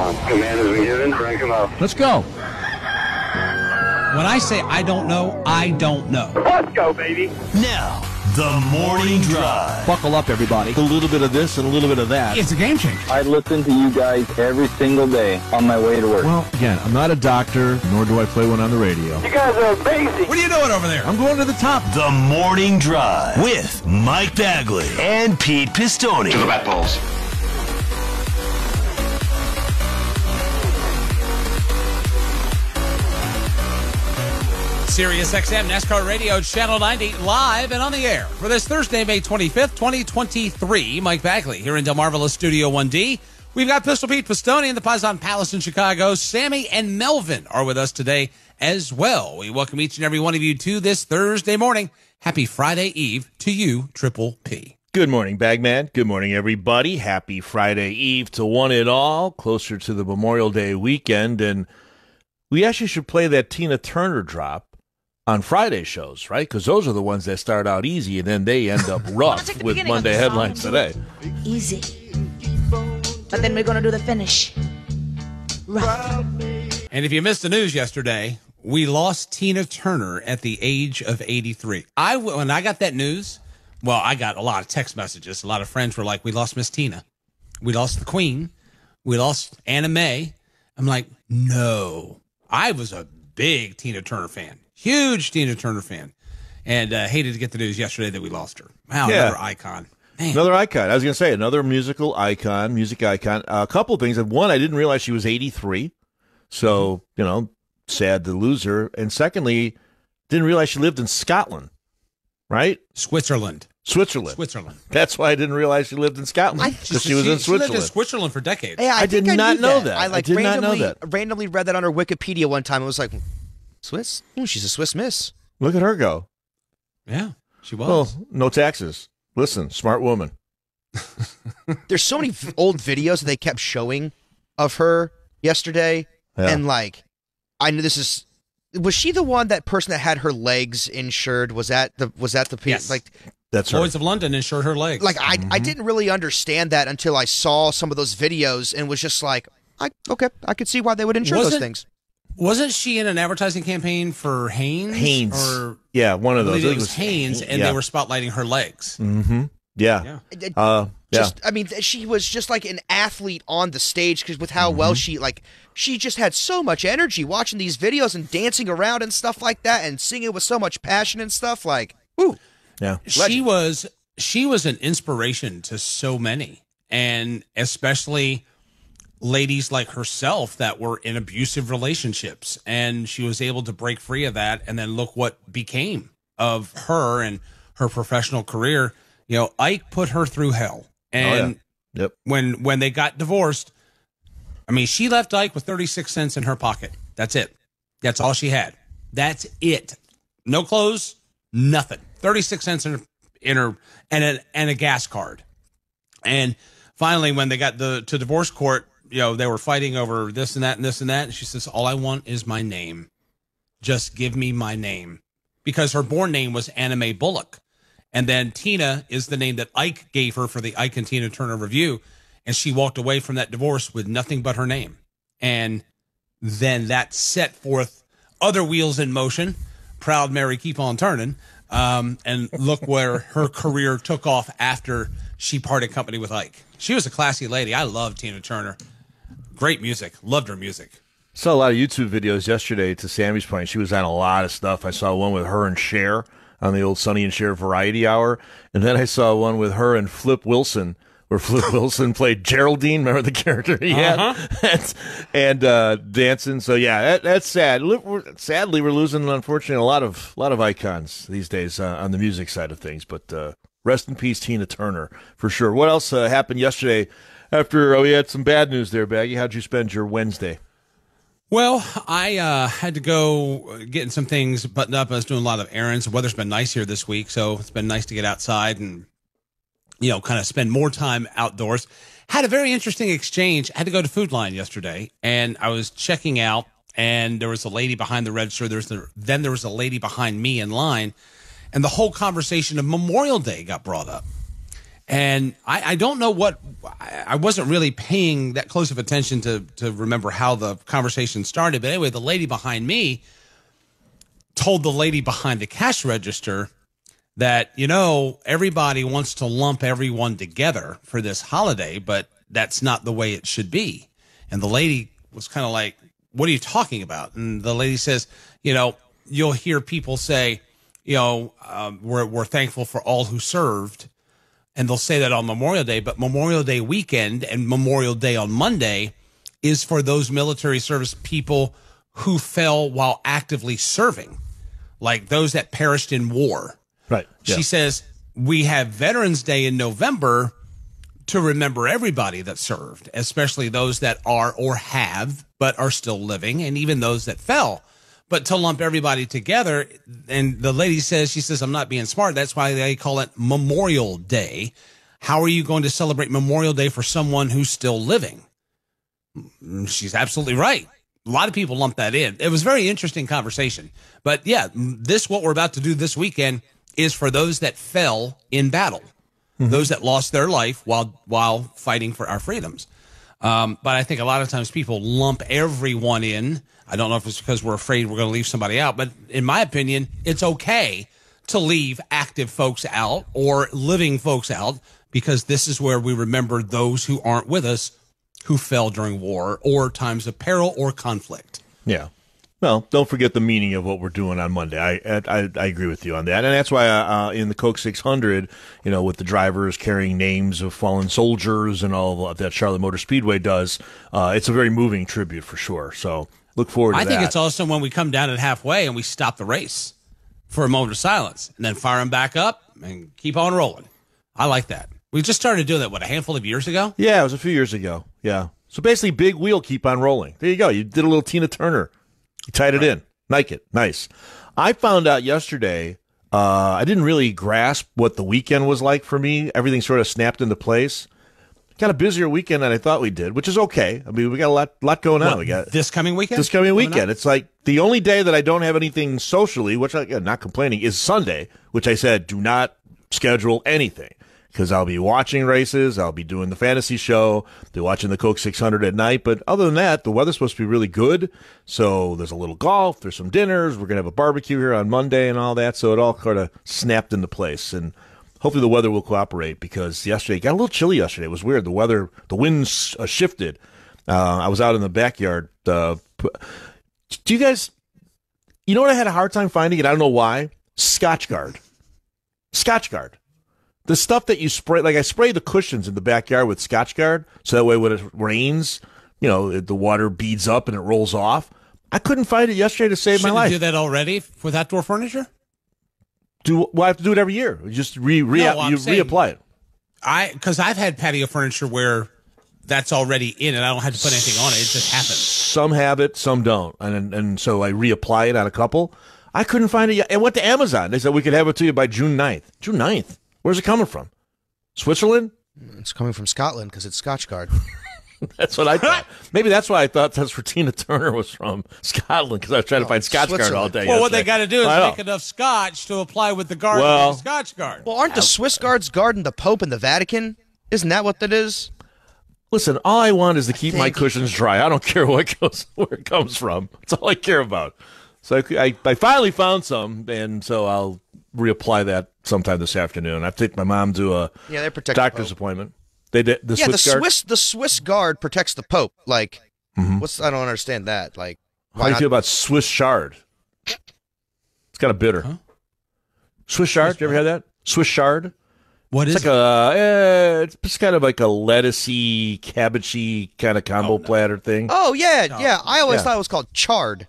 on. Command has been given. Crank him up. Let's go. When I say I don't know, I don't know. Let's go, baby. Now, the Morning Drive. Buckle up, everybody. A little bit of this and a little bit of that. It's a game changer. I listen to you guys every single day on my way to work. Well, again, I'm not a doctor, nor do I play one on the radio. You guys are amazing. What are you doing over there? I'm going to the top. The Morning Drive with Mike Bagley and Pete Pistone. To the bat balls. Sirius XM NASCAR Radio Channel 90 live and on the air for this Thursday, May 25th, 2023. Mike Bagley here in Del Marvelous Studio 1D. We've got Pistol Pete Pistone in the Paisan Palace in Chicago. Sammy and Melvin are with us today as well. We welcome each and every one of you to this Thursday morning. Happy Friday Eve to you, Triple P. Good morning, Bagman. Good morning, everybody. Happy Friday Eve to one and all, closer to the Memorial Day weekend. And we actually should play that Tina Turner drop on Friday shows, right? Because those are the ones that start out easy and then they end up rough with Monday headlines today. Easy. But then we're going to do the finish. Rough. And if you missed the news yesterday, we lost Tina Turner at the age of 83. When I got that news, well, I got a lot of text messages. A lot of friends were like, we lost Miss Tina. We lost the Queen. We lost Anna Mae. I'm like, no. I was a big Tina Turner fan. Huge Tina Turner fan. And hated to get the news yesterday that we lost her. Wow, Yeah. another icon. Man. Another icon. I was going to say, another music icon. A couple of things. One, I didn't realize she was 83. So, sad to lose her. And secondly, didn't realize she lived in Scotland, right? Switzerland. That's why I didn't realize she lived in Scotland, because she was in She lived in Switzerland. Switzerland for decades. Yeah, I did not know that. I I did not know that. randomly read that on her Wikipedia one time. I was like, Swiss? She's a Swiss Miss. Look at her go. Yeah, she was. Well, no taxes. Listen, smart woman. There's so many old videos that they kept showing of her yesterday. Yeah. And I know this is, was she the one, that person that had her legs insured? Was that the Yes. That's her. Lloyd's of London insured her legs. I didn't really understand that until I saw some of those videos and was just like, okay, I could see why they would insure those things. Wasn't she in an advertising campaign for Hanes? Hanes. Yeah, one of those. It was Hanes, and they were spotlighting her legs. Mm-hmm. Yeah. She was just like an athlete on the stage, because with how well she just had so much energy watching these videos and dancing around and stuff like that and singing with so much passion and stuff. Yeah. She was an inspiration to so many, and especially ladies like herself that were in abusive relationships, and she was able to break free of that. And then look what became of her and her professional career. Ike put her through hell. And when they got divorced, I mean, she left Ike with 36 cents in her pocket. That's it. That's all she had. That's it. No clothes, nothing. 36 cents in her and a gas card. And finally, when they got to divorce court, they were fighting over this and that and this and that. And she says, all I want is my name. Just give me my name. Because her born name was Anna Mae Bullock. And then Tina is the name that Ike gave her for the Ike and Tina Turner Review. And she walked away from that divorce with nothing but her name. And then that set forth other wheels in motion. Proud Mary, keep on turning. And look where her career took off after she parted company with Ike. She was a classy lady. I loved Tina Turner. Great music. Loved her music. Saw a lot of YouTube videos yesterday, to Sammy's point. She was on a lot of stuff. I saw one with her and Cher on the old Sonny and Cher Variety Hour. And then I saw one with her and Flip Wilson, where Flip Wilson played Geraldine. Remember the character he had? And dancing. So, yeah, that's sad. Sadly, we're losing, unfortunately, a lot of icons these days on the music side of things. But rest in peace, Tina Turner, for sure. What else happened yesterday after we had some bad news there, Baggy? How'd you spend your Wednesday? Well, I had to go getting some things buttoned up. I was doing a lot of errands. The weather's been nice here this week, so it's been nice to get outside and, kind of spend more time outdoors. Had a very interesting exchange. I had to go to Food Line yesterday, and I was checking out, and there was a lady behind the register. Then there was a lady behind me in line, and the whole conversation of Memorial Day got brought up. And I don't know what, I wasn't really paying that close of attention to remember how the conversation started. But anyway, the lady behind me told the lady behind the cash register that, everybody wants to lump everyone together for this holiday, but that's not the way it should be. And the lady was kind of like, what are you talking about? And the lady says, you'll hear people say, we're thankful for all who served. And they'll say that on Memorial Day, but Memorial Day weekend and Memorial Day on Monday is for those military service people who fell while actively serving, like those that perished in war. Right. She says, we have Veterans Day in November to remember everybody that served, especially those that are or have, but are still living, and even those that fell. But to lump everybody together, and the lady says, she says, I'm not being smart. That's why they call it Memorial Day. How are you going to celebrate Memorial Day for someone who's still living? She's absolutely right. A lot of people lump that in. It was a very interesting conversation. But yeah, what we're about to do this weekend is for those that fell in battle, those that lost their life while fighting for our freedoms. But I think a lot of times people lump everyone in. I don't know if it's because we're afraid we're going to leave somebody out, but in my opinion, it's okay to leave active folks out or living folks out, because this is where we remember those who aren't with us, who fell during war or times of peril or conflict. Yeah. Well, don't forget the meaning of what we're doing on Monday. I agree with you on that. And that's why in the Coke 600, with the drivers carrying names of fallen soldiers and all that Charlotte Motor Speedway does, it's a very moving tribute for sure. So look forward to that. I think it's also when we come down at halfway and we stop the race for a moment of silence and then fire them back up and keep on rolling. I like that. We just started doing that, a handful of years ago? Yeah, it was a few years ago. Yeah. So basically, big wheel, keep on rolling. There you go. You did a little Tina Turner. You tied it in. Like it. Nice. I found out yesterday, I didn't really grasp what the weekend was like for me. Everything sort of snapped into place. Got a busier weekend than I thought we did, which is okay. I mean, we got a lot going on. We got this coming weekend? This coming weekend. It's like the only day that I don't have anything socially, which I'm not complaining, is Sunday, which I said do not schedule anything. Because I'll be watching races, I'll be doing the fantasy show, be watching the Coke 600 at night. But other than that, the weather's supposed to be really good. So there's a little golf, there's some dinners, we're going to have a barbecue here on Monday and all that. So it all kind of snapped into place. And hopefully the weather will cooperate, because yesterday, it got a little chilly yesterday. It was weird. The winds shifted. I was out in the backyard. Do you guys, what I had a hard time finding, and I don't know why? Scotchgard. Scotchgard. The stuff that you spray, like I spray the cushions in the backyard with Scotchgard, so that way when it rains, the water beads up and it rolls off. I couldn't find it yesterday to save my life. You do that already with outdoor furniture? I have to do it every year. You just reapply it. Because I've had patio furniture where that's already in and I don't have to put anything on it. It just happens. Some have it, some don't. And so I reapply it on a couple. I couldn't find it yet. I went to Amazon. They said we could have it to you by June 9th. June 9th? Where's it coming from? Switzerland? It's coming from Scotland because it's Scotchgard. That's what I thought. Maybe that's why I thought that's where Tina Turner was from, Scotland, because I was trying to find Scotchgard all day. Well, what they got to do is make enough scotch to apply with the guard of the Scotchgard. Well, aren't the Swiss guards guarding the Pope and the Vatican? Isn't that what that is? Listen, all I want is to keep my cushions dry. I don't care where it comes from. That's all I care about. So I finally found some, and so I'll reapply that sometime this afternoon. I have to take my mom to a doctor's appointment. They did the Swiss guard protects the Pope. Like, I don't understand that. Like, how do you feel about Swiss chard? It's got a bitter. Huh? Swiss chard. You ever had that? Swiss chard. What is it? It's kind of like a lettucey, cabbagey kind of combo platter thing. Oh yeah. I always thought it was called chard.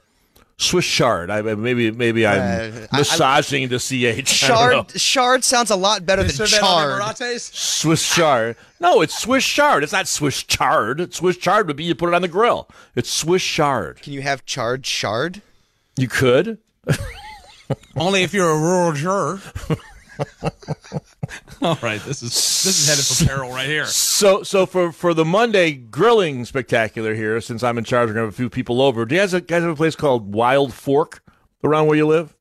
Swiss chard. Maybe I'm massaging the CH. Chard sounds a lot better than chard. Swiss chard. No, it's Swiss chard. It's not Swiss chard. Swiss chard would be you put it on the grill. It's Swiss chard. Can you have charred chard? You could. Only if you're a rural juror. All right, this is headed for peril right here. So for the Monday grilling spectacular here, since I'm in charge, we're gonna have a few people over. Do you guys have a place called Wild Fork around where you live?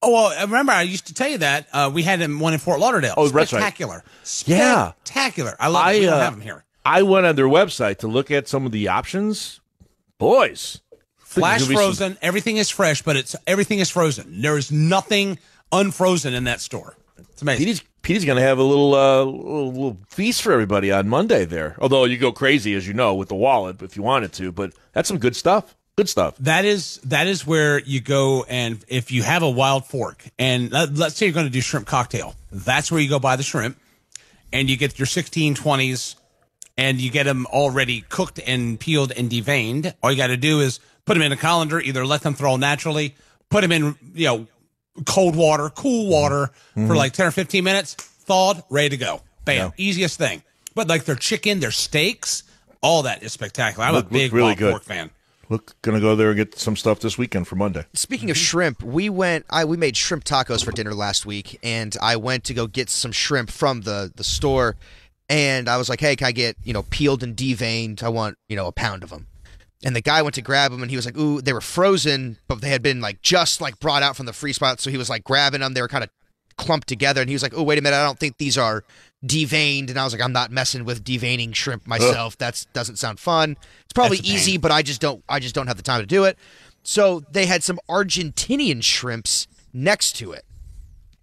Oh, well, remember, I used to tell you that we had one in Fort Lauderdale. Oh, that's right. Spectacular. Yeah. Spectacular. I love it. We don't have them here. I went on their website to look at some of the options. Boys. Flash frozen. Everything is fresh, but everything is frozen. There is nothing unfrozen in that store. It's amazing. Petey's going to have a little feast for everybody on Monday there. Although you go crazy, as you know, with the wallet if you wanted to. But that's some good stuff. Good stuff. That is where you go, and if you have a wild fork, and let's say you're going to do shrimp cocktail, that's where you go buy the shrimp, and you get your 1620s, and you get them already cooked and peeled and deveined. All you got to do is put them in a colander, either let them thaw naturally, put them in cold water, cool water for like 10 or 15 minutes, thawed, ready to go. Bam, easiest thing. But like their chicken, their steaks, all that is spectacular. I'm a big really wild good pork fan. Gonna go there and get some stuff this weekend for Monday. Speaking of shrimp, we made shrimp tacos for dinner last week, and I went to go get some shrimp from the store, and I was like, hey, can I get, peeled and deveined? I want, a pound of them. And the guy went to grab them, and he was like, ooh, they were frozen, but they had been just brought out from the freeze spot, so he was like grabbing them. They were kind of clumped together, and he was like, oh, wait a minute, I don't think these are deveined. And I was like, I'm not messing with deveining shrimp myself. That doesn't sound fun. It's probably easy, but I just don't have the time to do it. So they had some Argentinian shrimps next to it.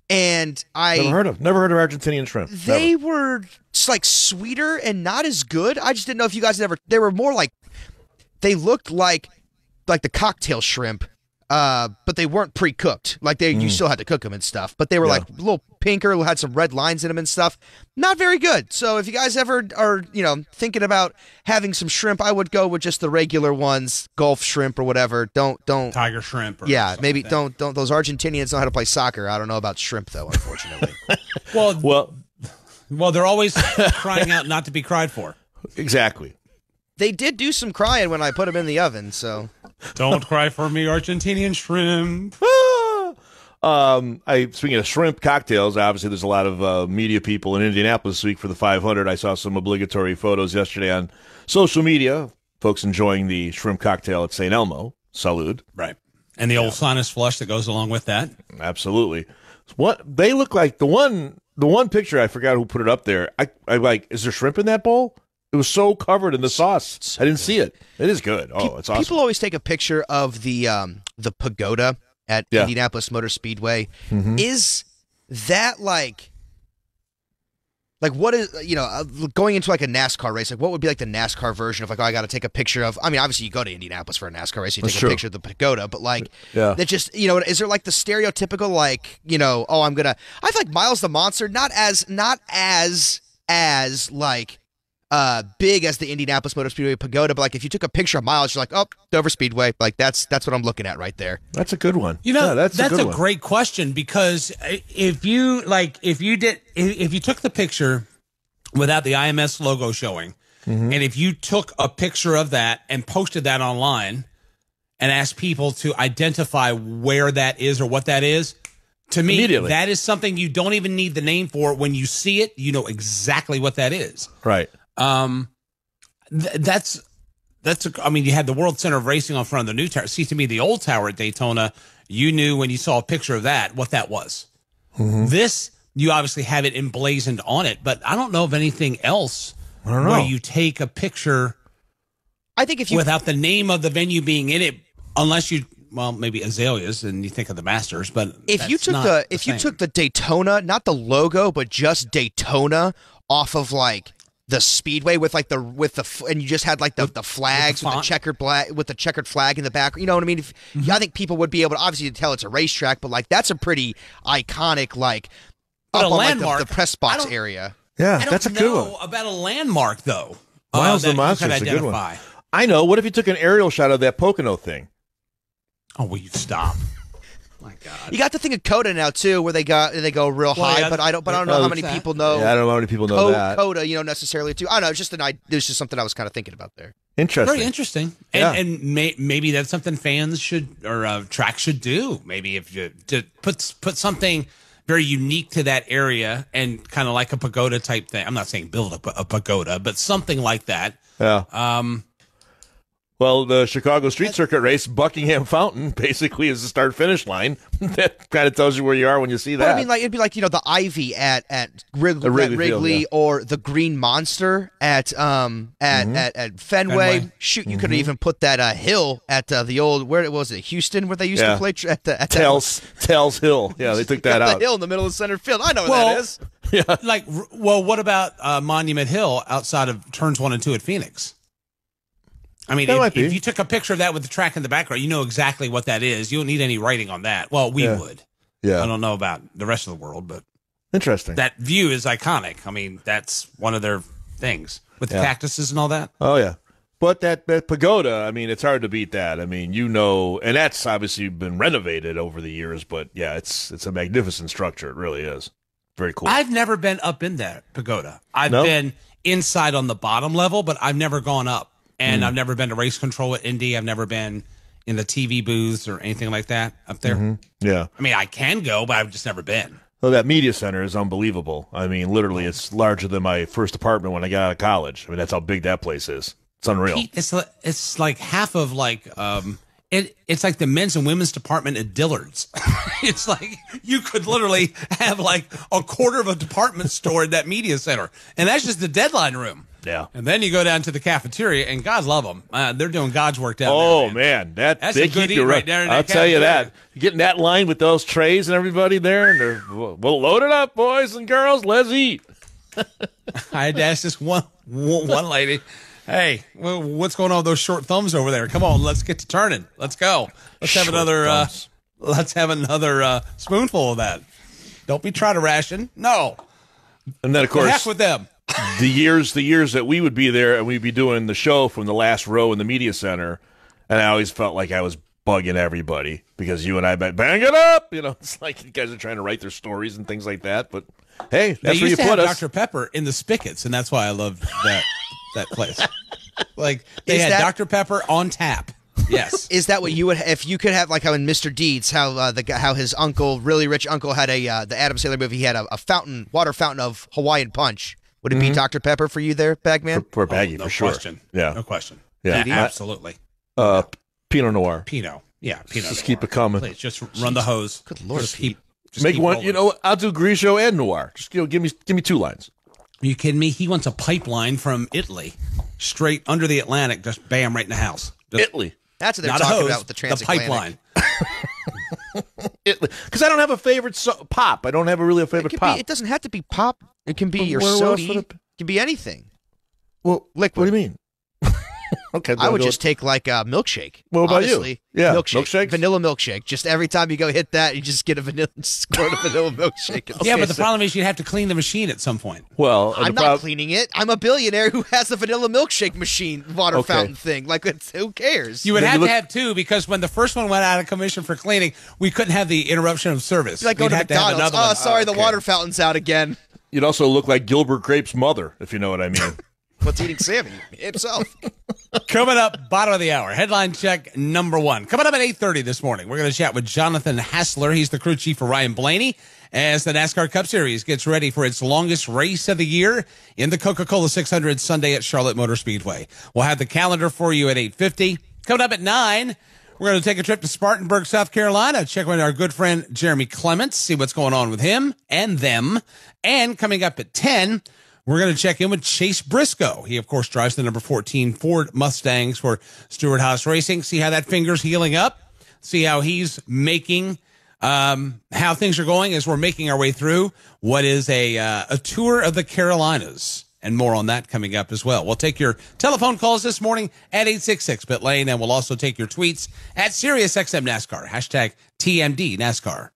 And never heard of Argentinian shrimp. They were sweeter and not as good. I just didn't know if you guys they were more they looked like the cocktail shrimp, but they weren't pre-cooked. You still had to cook them and stuff. But they were a little pinker, had some red lines in them and stuff. Not very good. So if you guys ever are, thinking about having some shrimp, I would go with just the regular ones, Gulf shrimp or whatever. Don't tiger shrimp. Or maybe don't. Those Argentinians know how to play soccer. I don't know about shrimp though, unfortunately. well, they're always crying out not to be cried for. Exactly. They did do some crying when I put them in the oven, so. Don't cry for me, Argentinian shrimp. Speaking of shrimp cocktails, obviously there's a lot of media people in Indianapolis this week for the 500. I saw some obligatory photos yesterday on social media. Folks enjoying the shrimp cocktail at St. Elmo. Salud. Right. And the old sinus flush that goes along with that. Absolutely. What they look like, the one picture, I forgot who put it up there. I like, is there shrimp in that bowl? It was so covered in the sauce. I didn't see it. It is good. Oh, it's awesome. People always take a picture of the pagoda at Indianapolis Motor Speedway. Mm-hmm. Is that like what is, going into a NASCAR race, what would be the NASCAR version of I got to take a picture of, I mean, obviously you go to Indianapolis for a NASCAR race, you take a picture of the pagoda, but that just, is there the stereotypical, I feel like Miles the Monster, not as big as the Indianapolis Motor Speedway pagoda, but if you took a picture of Miles, you're like, oh, Dover Speedway, that's what I'm looking at right there. That's a good one. That's a great question, because if you took the picture without the IMS logo showing, and if you took a picture of that and posted that online and asked people to identify where that is or what that is, to me, that is something you don't even need the name for. When you see it, you know exactly what that is. Right. That's I mean, you had the World Center of Racing on front of the new tower. See, to me, the old tower at Daytona, you knew when you saw a picture of that what that was. This, you obviously have it emblazoned on it, but I don't know of anything else where you take a picture. I think if without the name of the venue being in it, unless you, maybe Azaleas and you think of the Masters, but if you took the Daytona, not the logo, but just Daytona off of the speedway with and you just had the flags with the checkered flag in the back. You know what I mean? I think people would be able to obviously tell it's a racetrack, but that's a pretty iconic but up a on landmark, the press box area. Yeah, that's a good one. About a landmark though. Miles the Monster is a good one. I know. What if you took an aerial shot of that Pocono thing? Oh, will you stop? My God. You got the thing of Coda now too, where they go real high, but I don't know how many people know. Yeah, I don't know how many people know that Coda, necessarily too. I don't know. It's just something I was kind of thinking about there. Interesting, very interesting, and maybe that's something fans should or tracks should do. Maybe if you to put something very unique to that area and kind of like a pagoda type thing. I'm not saying build a pagoda, but something like that. Yeah. Well, the Chicago Street Circuit race, Buckingham Fountain, basically is the start-finish line. That kind of tells you where you are when you see that. But I mean, like it'd be like the Ivy at Wrigley Field, yeah. or the Green Monster at Fenway. Shoot, you could even put that hill at the old where was it Houston where they used to play at Tales Hill. Yeah, they took that out. The hill in the middle of center field. I know where that is. Yeah. What about Monument Hill outside of turns 1 and 2 at Phoenix? I mean, if you took a picture of that with the track in the background, you know exactly what that is. You don't need any writing on that. Well, we would. Yeah. I don't know about the rest of the world, but interesting. That view is iconic. I mean, that's one of their things with the cactuses and all that. Oh, yeah. But that pagoda, I mean, it's hard to beat that. I mean, and that's obviously been renovated over the years, but yeah, it's a magnificent structure. It really is. Very cool. I've never been up in that pagoda. I've been inside on the bottom level, but I've never gone up. And I've never been to race control at Indy. I've never been in the TV booths or anything like that up there. Yeah. I mean, I can go, but I've just never been. Well, that media center is unbelievable. I mean, literally, it's larger than my first apartment when I got out of college. I mean, that's how big that place is. It's unreal. Pete, it's like half of it's like the men's and women's department at Dillard's. It's like you could literally have like a quarter of a department store in that media center, and that's just the deadline room. Yeah. And then you go down to the cafeteria, and God love them. They're doing God's work down there. Oh, man. That's a good eat right there. I'll tell you that. You're getting that line with those trays and everybody there, and they're, well, load it up, boys and girls. Let's eat. I had to ask this one lady, hey, what's going on with those short thumbs over there? Come on, let's get to turning. Let's go. Let's have another spoonful of that. Don't be trying to ration. No. And then, of course, heck with them. the years that we would be there and we'd be doing the show from the last row in the media center, and I always felt like I was bugging everybody because you and I bang it up. You know, it's like you guys are trying to write their stories and things like that. But hey, that's where you put us. Dr. Pepper in the spigots, and that's why I love that place. Like they had Dr. Pepper on tap. Yes. Is that what you would if you could have like how in Mr. Deeds how his uncle, really rich uncle, had the Adam Sandler movie, he had a water fountain of Hawaiian Punch. Would it be Dr. Pepper for you there, Bagman? For Baggy, for sure. Question. Yeah. No question. Yeah. Absolutely. Pinot Noir. Pinot. Yeah, Pinot Just Noir. keep it coming. Please, just run the hose. Good Lord. Just keep one. rolling. You know, I'll do Grigio and Noir. Just give me 2 lines. Are you kidding me? He wants a pipeline from Italy, straight under the Atlantic, just bam, right in the house. Just, Italy. That's what they're not talking a hose, about with the transatlantic. pipeline. Because I don't have a favorite pop. I don't have a favorite pop. It doesn't have to be pop. It can be your where else soda. would It can be anything. Well, liquid. What do you mean? Okay, I would just take like a milkshake. What about honestly. you? Yeah, milkshakes? Vanilla milkshake. Just every time you go hit that, you just get a vanilla milkshake. Yeah, but the problem is you'd have to clean the machine at some point. Well, I'm not cleaning it. I'm a billionaire who has a vanilla milkshake machine water fountain thing. Like, who cares? You would have to have 2 because when the first one went out of commission for cleaning, we couldn't have the interruption of service. Like going to McDonald's. Oh, sorry, the water fountain's out again. You'd also look like Gilbert Grape's mother, if you know what I mean. What's eating Sammy himself? Coming up, bottom of the hour, headline check number 1. Coming up at 8:30 this morning, we're going to chat with Jonathan Hassler. He's the crew chief for Ryan Blaney as the NASCAR Cup Series gets ready for its longest race of the year in the Coca-Cola 600 Sunday at Charlotte Motor Speedway. We'll have the calendar for you at 8:50. Coming up at 9, we're going to take a trip to Spartanburg, South Carolina, check with our good friend Jeremy Clements, see what's going on with him and them. And coming up at 10, we're going to check in with Chase Briscoe. He, of course, drives the number 14 Ford Mustangs for Stewart-Haas Racing. See how that finger's healing up. See how he's making, how things are going as we're making our way through what is a tour of the Carolinas. And more on that coming up as well. We'll take your telephone calls this morning at 866-BIT-LANE, and we'll also take your tweets at SiriusXM NASCAR, hashtag TMD NASCAR.